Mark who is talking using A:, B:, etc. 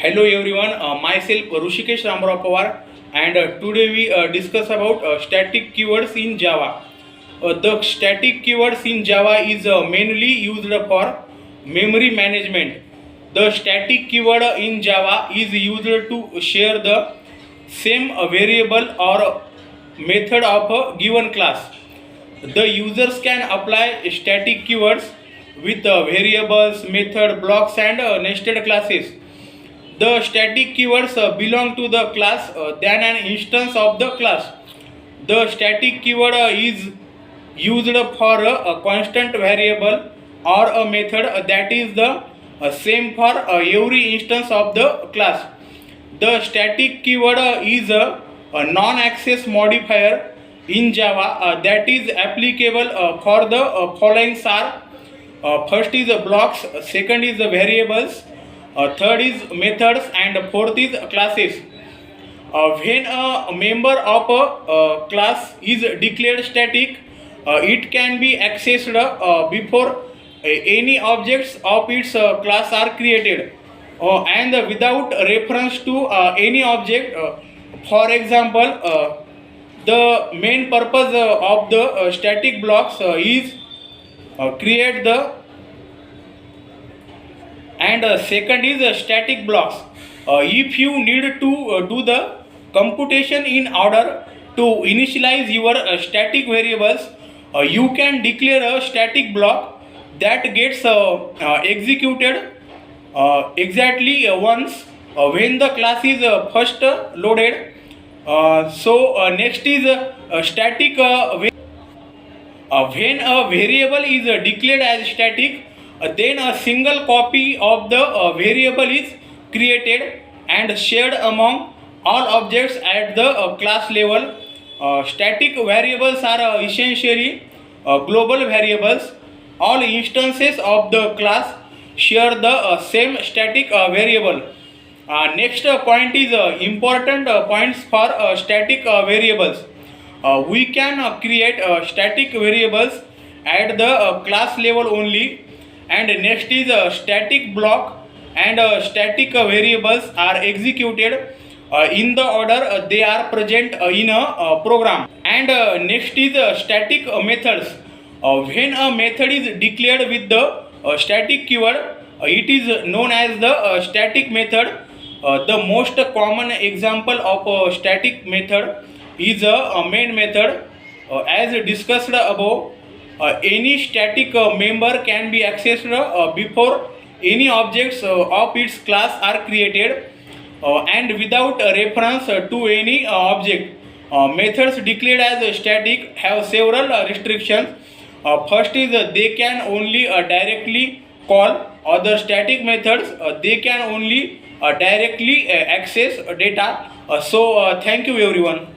A: Hello everyone, myself Rushikesh Ramrao Pawar, and today we discuss about static keywords in Java. The static keywords in Java is mainly used for memory management. The static keyword in Java is used to share the same variable or method of a given class. The users can apply static keywords with variables, method, blocks, and nested classes. The static keywords belong to the class than an instance of the class. The static keyword is used for a constant variable or a method that is the same for every instance of the class. The static keyword is a non-access modifier in Java that is applicable for the following are first is blocks, second is variables, third is methods, and fourth is classes. When a member of a class is declared static, it can be accessed before any objects of its class are created and without reference to any object. For example, the main purpose of the static blocks is create the and second is static blocks. If you need to do the computation in order to initialize your static variables, you can declare a static block that gets executed exactly once when the class is first loaded. Next is static when a variable is declared as static, then a single copy of the variable is created and shared among all objects at the class level. Static variables are essentially global variables. All instances of the class share the same static variable. Next point is important points for static variables. We can create static variables at the class level only. And next is static block and static variables are executed in the order they are present in a program. And next is static methods. When a method is declared with the static keyword, it is known as the static method. The most common example of a static method is a main method. As discussed above, any static member can be accessed before any objects of its class are created and without reference to any object. Methods declared as static have several restrictions. First is they can only directly call. Other static methods they can only directly access data. Thank you everyone.